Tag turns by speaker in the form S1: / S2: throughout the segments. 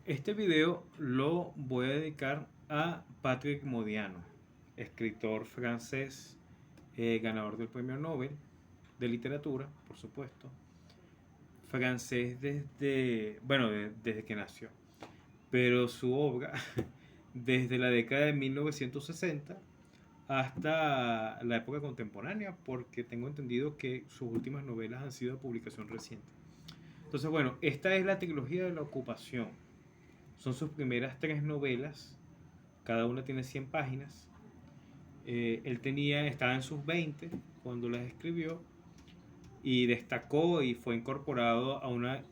S1: Este video lo voy a dedicar a Patrick Modiano, escritor francés, ganador del Premio Nobel de Literatura, por supuesto, francés desde que nació, pero su obra desde la década de 1960 hasta la época contemporánea, porque tengo entendido que sus últimas novelas han sido de publicación reciente. Entonces, bueno, esta es la trilogía de la ocupación. Son sus primeras tres novelas, cada una tiene 100 páginas. Estaba en sus 20 cuando las escribió y destacó y fue incorporado a una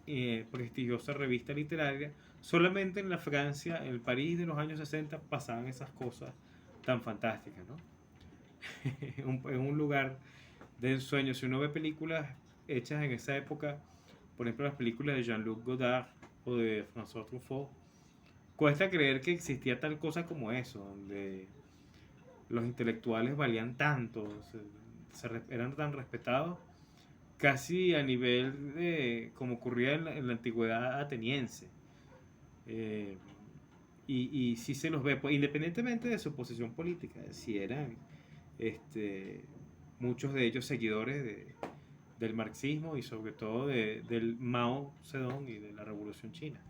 S1: prestigiosa revista literaria. Solamente en la Francia, en el París de los años 60 pasaban esas cosas tan fantásticas, ¿no? En un lugar de ensueño. Si uno ve películas hechas en esa época, por ejemplo las películas de Jean-Luc Godard o de François Truffaut, cuesta creer que existía tal cosa como eso, donde los intelectuales valían tanto, eran tan respetados, casi a nivel de como ocurría en la antigüedad ateniense. Eh, y sí se los ve, pues, independientemente de su posición política, si eran este, muchos de ellos seguidores del marxismo y sobre todo del Mao Zedong y de la Revolución China.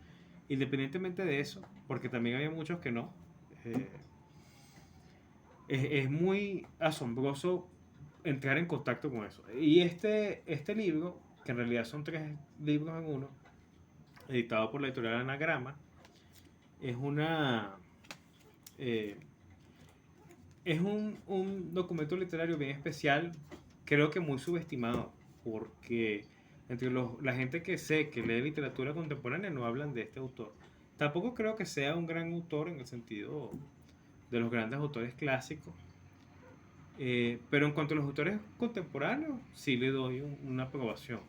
S1: Independientemente de eso, porque también había muchos que no, eh, es muy asombroso entrar en contacto con eso. Y este libro, que en realidad son tres libros en uno, editado por la editorial Anagrama, es una eh, es un documento literario bien especial, creo que muy subestimado, porque la gente que sé que lee literatura contemporánea no hablan de este autor. Tampoco creo que sea un gran autor en el sentido de los grandes autores clásicos, pero en cuanto a los autores contemporáneos, sí le doy una aprobación.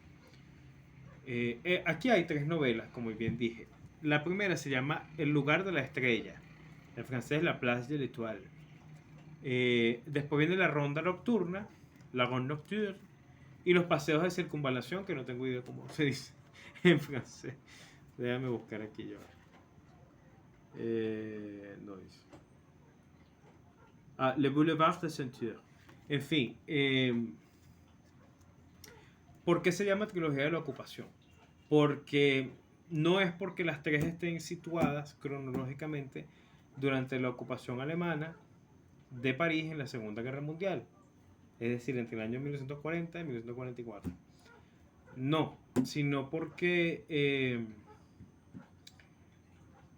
S1: Aquí hay tres novelas, como bien dije. La primera se llama El lugar de la estrella, en francés La Place de l'Étoile. Después viene La Ronda Nocturna, La Ronde Nocturne, y Los Paseos de Circunvalación, que no tengo idea cómo se dice en francés. Déjame buscar aquí yo. No dice. Le Boulevard de Ceinture. En fin, ¿por qué se llama trilogía de la ocupación? Porque no es porque las tres estén situadas cronológicamente durante la ocupación alemana de París en la Segunda Guerra Mundial, es decir, entre el año 1940 y 1944. No, sino porque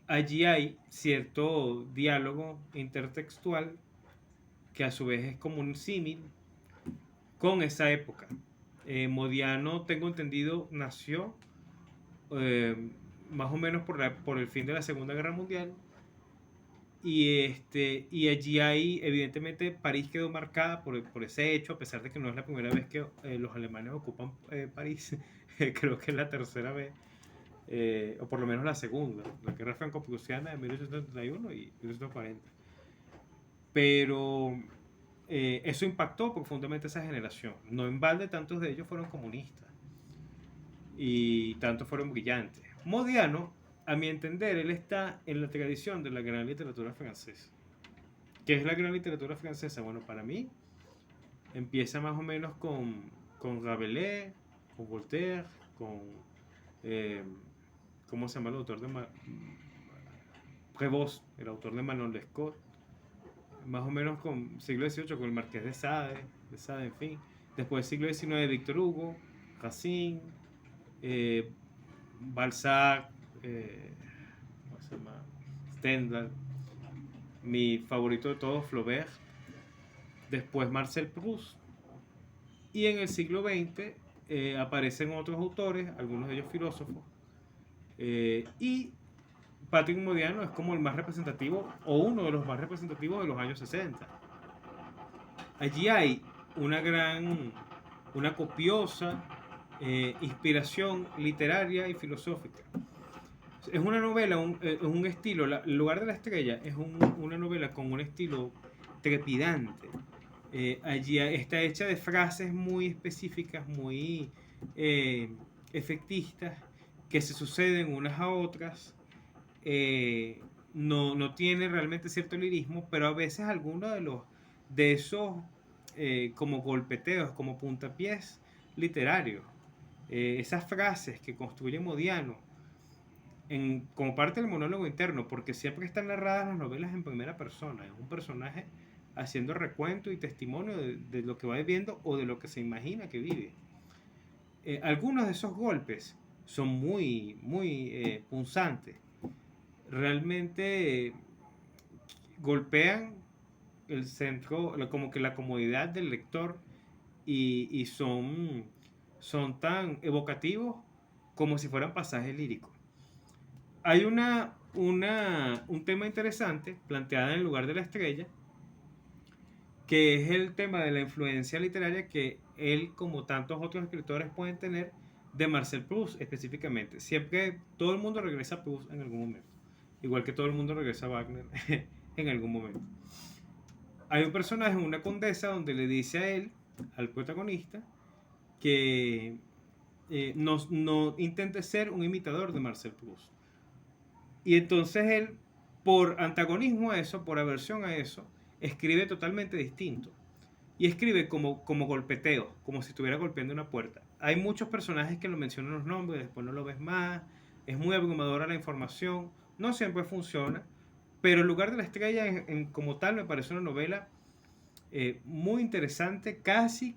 S1: allí hay cierto diálogo intertextual que a su vez es como un símil con esa época. Modiano, tengo entendido, nació eh, más o menos por el fin de la Segunda Guerra Mundial. Y allí hay, evidentemente, París quedó marcada por ese hecho, a pesar de que no es la primera vez que los alemanes ocupan París, creo que es la tercera vez, o por lo menos la segunda, la guerra franco-prusiana de 1831 y 1840. Pero eso impactó profundamente a esa generación. No en balde tantos de ellos fueron comunistas y tantos fueron brillantes. Modiano, a mi entender, él está en la tradición de la gran literatura francesa. ¿Qué es la gran literatura francesa? Bueno, para mí empieza más o menos con Rabelais, con Voltaire, con... eh, ¿cómo se llama el autor de Prévost, el autor de Manon Lescaut? Más o menos con siglo XVIII, con el Marqués de Sade, en fin. Después siglo XIX, Víctor Hugo, Racine, Balzac, ¿cómo se llama? Stendhal, mi favorito de todos, Flaubert, después Marcel Proust, y en el siglo XX aparecen otros autores, algunos de ellos filósofos, y Patrick Modiano es como el más representativo o uno de los más representativos de los años 60. Allí hay una copiosa inspiración literaria y filosófica. Es una novela, un estilo, El lugar de la estrella es una novela con un estilo trepidante. Allí está hecha de frases muy específicas, muy efectistas, que se suceden unas a otras no tiene realmente cierto lirismo, pero a veces algunos de esos como golpeteos, como puntapiés literarios, esas frases que construye Modiano como parte del monólogo interno, porque siempre están narradas las novelas en primera persona, es un personaje haciendo recuento y testimonio de lo que va viviendo o de lo que se imagina que vive. Algunos de esos golpes son muy punzantes. Realmente golpean el centro, como que la comodidad del lector y son tan evocativos como si fueran pasajes líricos. Hay un tema interesante planteado en el lugar de la estrella, que es el tema de la influencia literaria que él, como tantos otros escritores, pueden tener de Marcel Proust específicamente. Siempre todo el mundo regresa a Proust en algún momento, igual que todo el mundo regresa a Wagner en algún momento. Hay un personaje, una condesa, donde le dice a él, al protagonista, que no intente ser un imitador de Marcel Proust. Y entonces él, por antagonismo a eso, por aversión a eso, escribe totalmente distinto. Y escribe como golpeteo, como si estuviera golpeando una puerta. Hay muchos personajes que lo mencionan los nombres, después no lo ves más. Es muy abrumadora la información. No siempre funciona. Pero El lugar de la estrella como tal me parece una novela muy interesante, casi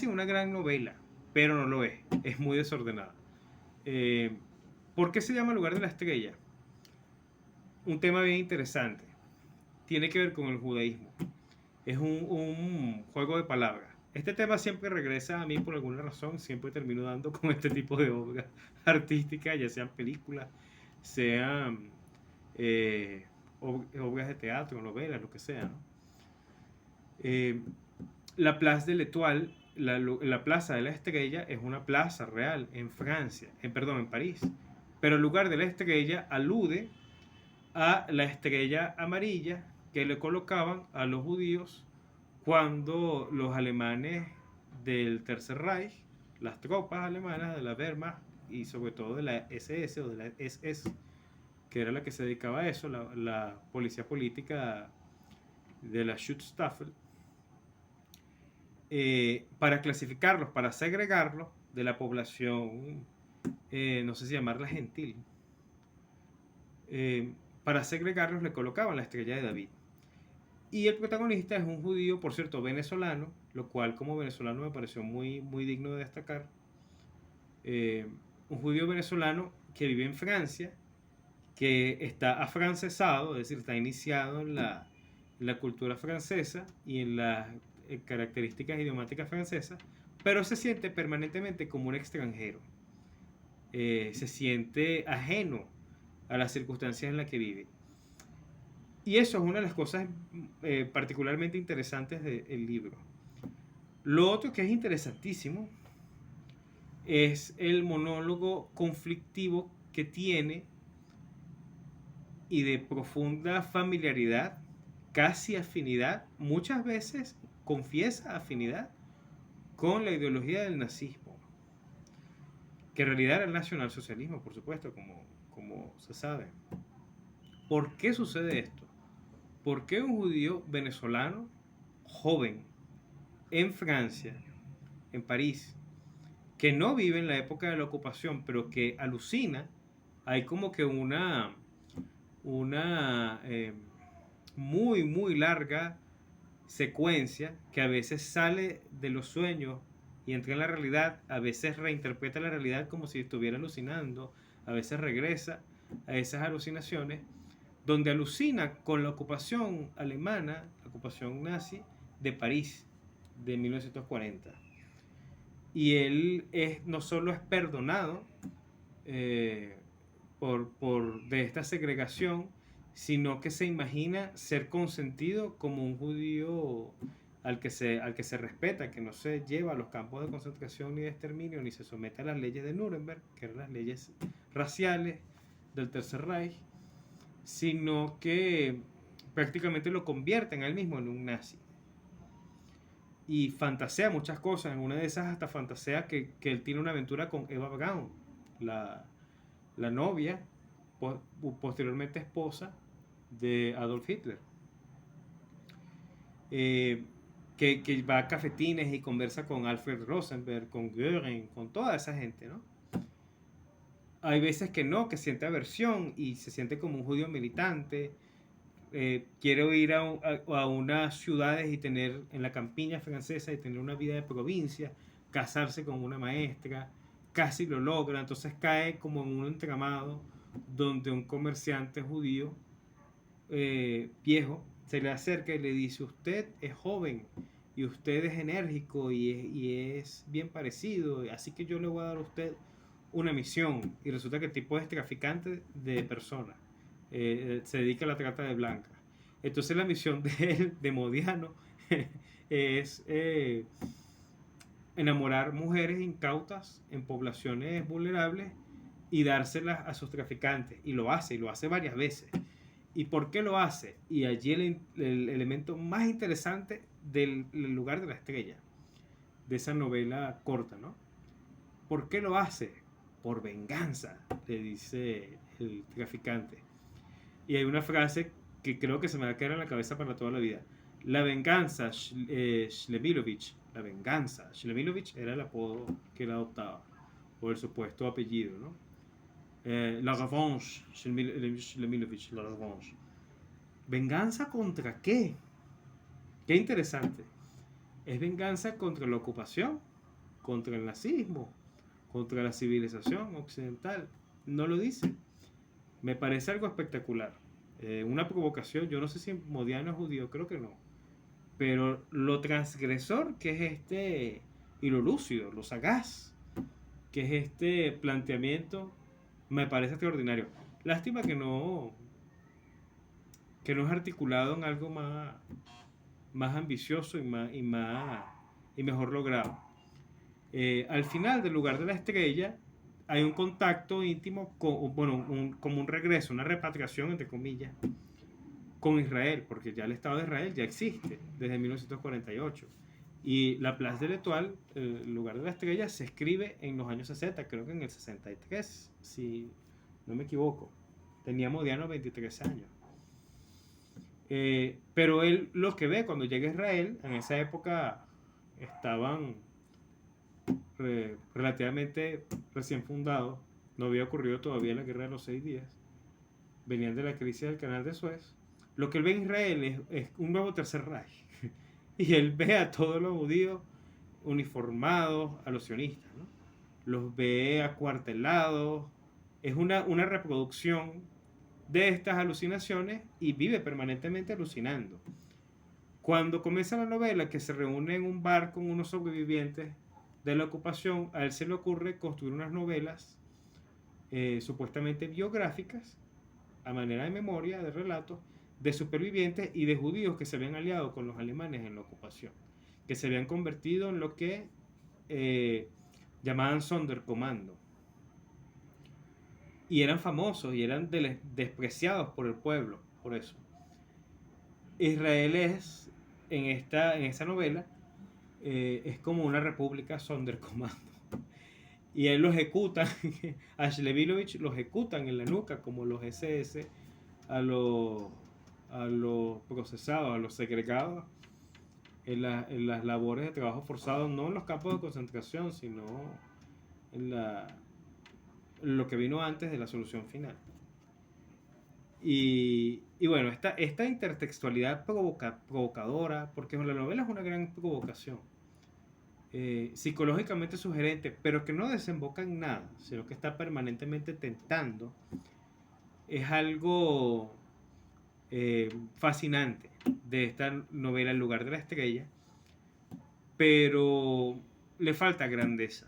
S1: una gran novela, pero no lo es muy desordenada. ¿Por qué se llama Lugar de la Estrella? Un tema bien interesante. Tiene que ver con el judaísmo. Es un juego de palabras. Este tema siempre regresa a mí por alguna razón. Siempre termino dando con este tipo de obras artísticas, ya sean películas, sean obras de teatro, novelas, lo que sea, ¿no? La Place de l'Étoile, la Plaza de la Estrella, es una plaza real en Francia, perdón, en París. Pero el lugar de la estrella alude a la estrella amarilla que le colocaban a los judíos cuando los alemanes del Tercer Reich, las tropas alemanas de la Wehrmacht y sobre todo de la SS o de la SS, que era la que se dedicaba a eso, la policía política de la Schutzstaffel, para clasificarlos, para segregarlos de la población, no sé si llamarla gentil, para segregarlos le colocaban la estrella de David. Y el protagonista es un judío, por cierto, venezolano, lo cual como venezolano me pareció muy digno de destacar. Un judío venezolano que vive en Francia, que está afrancesado, es decir, está iniciado en la cultura francesa y en las características idiomáticas francesas, pero se siente permanentemente como un extranjero. Se siente ajeno a las circunstancias en las que vive. Y eso es una de las cosas particularmente interesantes del libro. Lo otro que es interesantísimo es el monólogo conflictivo que tiene y de profunda familiaridad, casi afinidad, muchas veces confiesa afinidad con la ideología del nazismo, que en realidad era el nacionalsocialismo, por supuesto, como se sabe. ¿Por qué sucede esto? ¿Por qué un judío venezolano joven en Francia, en París, que no vive en la época de la ocupación, pero que alucina, hay como que una muy larga secuencia que a veces sale de los sueños y entra en la realidad, a veces reinterpreta la realidad como si estuviera alucinando, a veces regresa a esas alucinaciones, donde alucina con la ocupación alemana, la ocupación nazi de París de 1940. Y él no solo es perdonado de esta segregación, sino que se imagina ser consentido como un judío al que se respeta, que no se lleva a los campos de concentración ni de exterminio, ni se somete a las leyes de Nuremberg, que eran las leyes raciales del Tercer Reich, sino que prácticamente lo convierten a él mismo en un nazi. Y fantasea muchas cosas. En una de esas hasta fantasea que él tiene una aventura con Eva Braun, la, la novia, posteriormente esposa de Adolf Hitler, eh, que va a cafetines y conversa con Alfred Rosenberg, con Göring, con toda esa gente, ¿no? Hay veces que no, que siente aversión y se siente como un judío militante. Quiero ir a unas ciudades y tener en la campiña francesa y tener una vida de provincia, casarse con una maestra, casi lo logra, entonces cae como en un entramado donde un comerciante judío viejo se le acerca y le dice: usted es joven y usted es enérgico y es bien parecido, así que yo le voy a dar a usted una misión. Y resulta que el tipo es traficante de personas, se dedica a la trata de blancas. Entonces la misión de él, de Modiano, es enamorar mujeres incautas en poblaciones vulnerables y dárselas a sus traficantes. Y lo hace varias veces. ¿Y por qué lo hace? Y allí el elemento más interesante del lugar de la estrella, de esa novela corta, ¿no? ¿Por qué lo hace? Por venganza, le dice el traficante. Y hay una frase que creo que se me va a quedar en la cabeza para toda la vida. La venganza, Shlemilovich. La venganza. Shlemilovich era el apodo que él adoptaba, o el supuesto apellido, ¿no? La revanche, Shlemilovich, la revanche. ¿Venganza contra qué? Qué interesante. Es venganza contra la ocupación, contra el nazismo, contra la civilización occidental. No lo dice. Me parece algo espectacular. Una provocación. Yo no sé si Modiano es judío, creo que no. Pero lo transgresor que es este, y lo lúcido, lo sagaz, que es este planteamiento, me parece extraordinario. Lástima que no es articulado en algo más ambicioso y mejor logrado. Al final del lugar de la estrella hay un contacto íntimo, bueno, como un regreso, una repatriación, entre comillas, con Israel, porque ya el Estado de Israel ya existe desde 1948. Y la Place de l'Étoile, el lugar de la estrella, se escribe en los años 60, creo que en el 63, si no me equivoco. Tenía Modiano 23 años. Pero él lo que ve cuando llega a Israel, en esa época estaban relativamente recién fundados, no había ocurrido todavía la guerra de los 6 días, venían de la crisis del canal de Suez. Lo que él ve en Israel es un nuevo tercer Reich. Y él ve a todos los judíos uniformados, a los sionistas, ¿no? Los ve acuartelados. Es una reproducción de estas alucinaciones y vive permanentemente alucinando. Cuando comienza la novela, que se reúne en un bar con unos sobrevivientes de la ocupación, a él se le ocurre construir unas novelas supuestamente biográficas, a manera de memoria, de relatos, de supervivientes y de judíos que se habían aliado con los alemanes en la ocupación, que se habían convertido en lo que llamaban Sonderkommando. Y eran famosos y eran despreciados por el pueblo, por eso. Israel es, en esta novela, es como una república Sonderkommando. Y él lo ejecutan, a Shlevilovich lo ejecutan en la nuca, como los SS a los procesados, a los segregados, en las labores de trabajo forzado, no en los campos de concentración, sino en lo que vino antes de la solución final. Y bueno, esta intertextualidad provocadora, porque la novela es una gran provocación, psicológicamente sugerente, pero que no desemboca en nada, sino que está permanentemente tentando, es algo fascinante de esta novela El lugar de la estrella, pero le falta grandeza.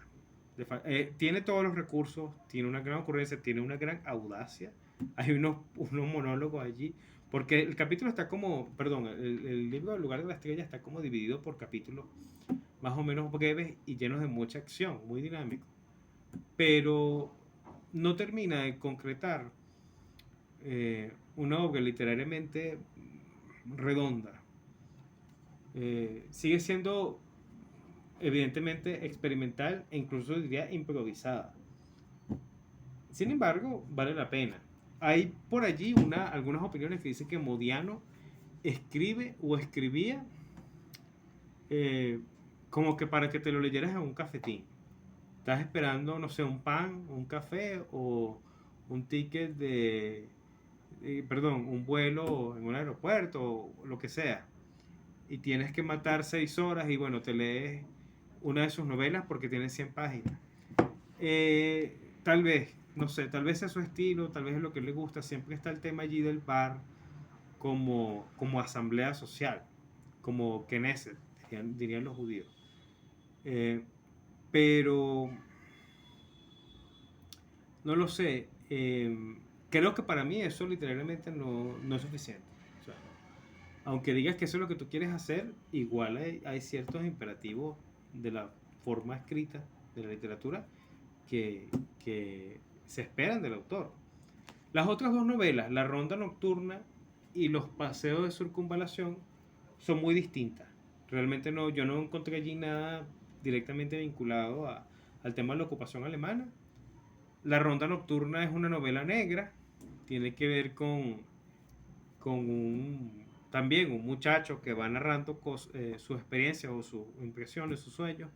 S1: Tiene todos los recursos, tiene una gran ocurrencia, tiene una gran audacia. Hay unos monólogos allí, porque el capítulo está como, perdón, el libro El lugar de la estrella está como dividido por capítulos más o menos breves y llenos de mucha acción, muy dinámico, pero no termina de concretar una obra literariamente redonda. Sigue siendo evidentemente experimental e incluso diría improvisada. Sin embargo, vale la pena. Hay por allí algunas opiniones que dicen que Modiano escribe o escribía eh, como que para que te lo leyeras en un cafetín. Estás esperando, no sé, un pan, un café o un ticket perdón, un vuelo en un aeropuerto o lo que sea. Y tienes que matar 6 horas y bueno, te lees una de sus novelas porque tiene 100 páginas. Tal vez, no sé, tal vez es su estilo, tal vez es lo que le gusta. Siempre está el tema allí del bar como asamblea social, como Knesset, dirían los judíos. Eh, pero no lo sé. Creo que para mí eso literalmente no es suficiente. O sea, aunque digas que eso es lo que tú quieres hacer, igual hay ciertos imperativos de la forma escrita de la literatura que, que se esperan del autor. Las otras dos novelas, La Ronda Nocturna y Los Paseos de Circunvalación, son muy distintas. Realmente no, yo no encontré allí nada directamente vinculado al tema de la ocupación alemana. La Ronda Nocturna es una novela negra, tiene que ver también un muchacho que va narrando sus experiencias o sus impresiones, sus sueños,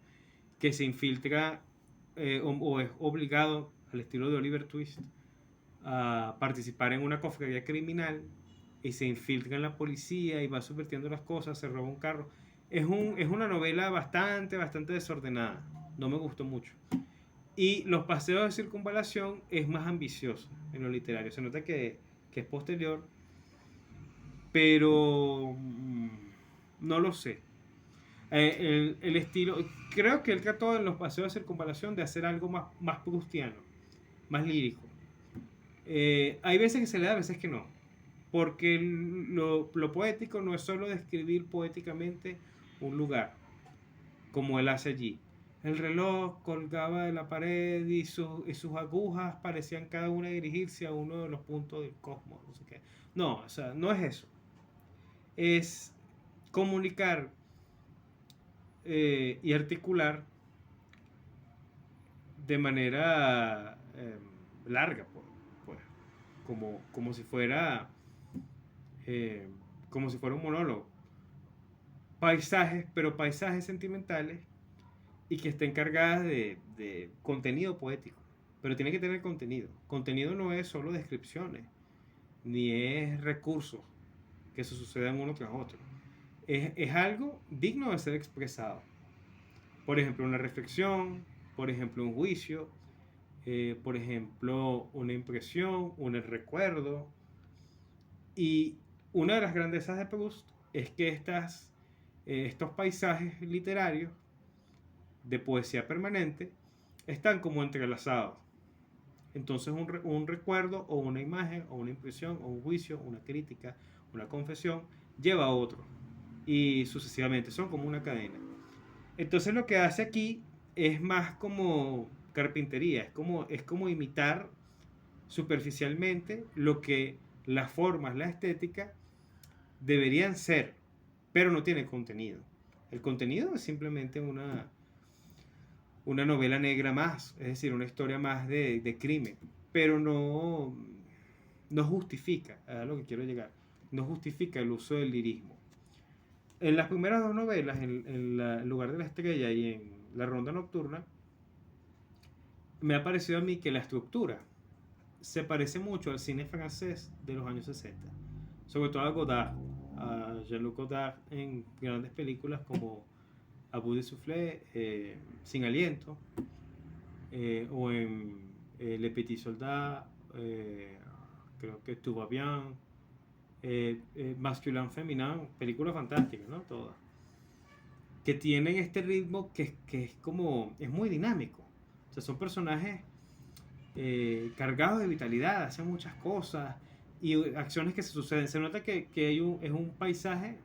S1: que se infiltra o es obligado, al estilo de Oliver Twist, a participar en una cofradía criminal y se infiltra en la policía y va subvirtiendo las cosas, se roba un carro. Es una novela bastante desordenada, no me gustó mucho. Y Los Paseos de Circunvalación es más ambicioso en lo literario, se nota que es posterior, pero no lo sé. El estilo, creo que él trató en Los Paseos de Circunvalación de hacer algo más proustiano, más lírico. Hay veces que se le da, a veces que no. Porque lo poético no es solo describir poéticamente un lugar, como él hace allí. El reloj colgaba de la pared y sus agujas parecían cada una dirigirse a uno de los puntos del cosmos. No sé qué. No, o sea, no es eso. Es comunicar y articular de manera larga, pues, como si fuera eh, como si fuera un monólogo. Paisajes, pero paisajes sentimentales y que estén cargadas de contenido poético. Pero tiene que tener contenido. Contenido no es solo descripciones, ni es recursos que se sucedan uno tras otro. Es algo digno de ser expresado. Por ejemplo, una reflexión, por ejemplo, un juicio, por ejemplo, una impresión, un recuerdo. Y una de las grandezas de Proust es que estos paisajes literarios de poesía permanente están como entrelazados. Entonces un recuerdo o una imagen o una impresión o un juicio, una crítica, una confesión lleva a otro y sucesivamente, son como una cadena. Entonces lo que hace aquí es más como carpintería, es como imitar superficialmente lo que las formas, la estética deberían ser, pero no tiene contenido. El contenido es simplemente una novela negra más, es decir, una historia más de crimen, pero no justifica, a lo que quiero llegar, no justifica el uso del lirismo. En las primeras dos novelas, El lugar de la estrella y en La ronda nocturna, me ha parecido a mí que la estructura se parece mucho al cine francés de los años 60, sobre todo a Godard, a Jean-Luc Godard en grandes películas como A Bout de Soufflé, Sin Aliento, o en Le Petit Soldat, creo que Tout va bien, Masculin Feminin, películas fantásticas, ¿no? Todas. Que tienen este ritmo que es muy dinámico. O sea, son personajes cargados de vitalidad, hacen muchas cosas y acciones que se suceden. Se nota que es un paisaje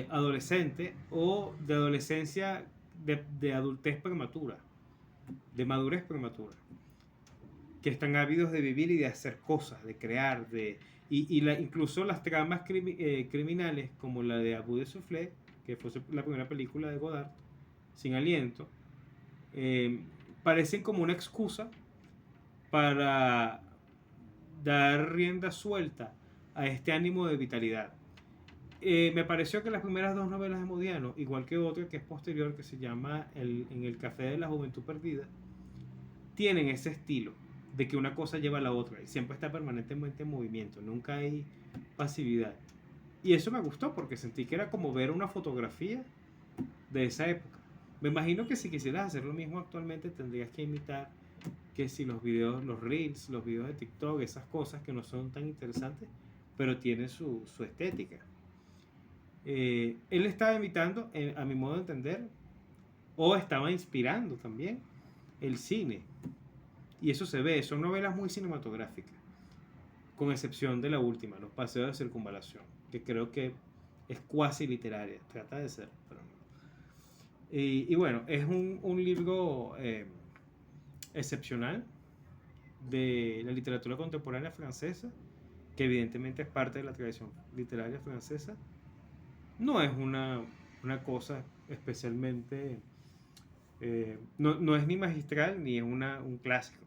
S1: adolescente o de adolescencia de adultez prematura, de madurez prematura, que están ávidos de vivir y de hacer cosas, de crear, incluso las tramas criminales como la de Abu de Soufflé, que fue la primera película de Godard, Sin Aliento, eh, parecen como una excusa para dar rienda suelta a este ánimo de vitalidad. Me pareció que las primeras dos novelas de Modiano, igual que otra que es posterior, que se llama En el Café de la Juventud Perdida, tienen ese estilo de que una cosa lleva a la otra y siempre está permanentemente en movimiento, nunca hay pasividad. Y eso me gustó porque sentí que era como ver una fotografía de esa época. Me imagino que si quisieras hacer lo mismo actualmente tendrías que imitar que si los videos, los reels, los videos de TikTok, esas cosas que no son tan interesantes, pero tienen su estética. Él estaba imitando, a mi modo de entender, o estaba inspirando también el cine. Y eso se ve, son novelas muy cinematográficas, con excepción de la última, Los Paseos de Circunvalación, que creo que es cuasi literaria, trata de ser, pero no. Y bueno, es un libro excepcional de la literatura contemporánea francesa, que evidentemente es parte de la tradición literaria francesa. No es una cosa especialmente... no es ni magistral ni es un clásico.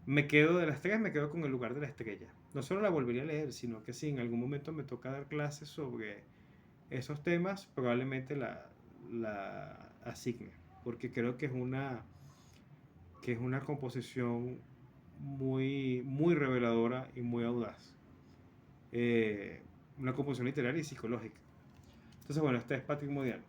S1: Me quedo de las tres, me quedo con El lugar de la estrella. No solo la volvería a leer, sino que si en algún momento me toca dar clases sobre esos temas, probablemente la asigne, porque creo que es una composición muy reveladora y muy audaz. Una composición literaria y psicológica. Entonces, bueno, este es Patrick Modiano.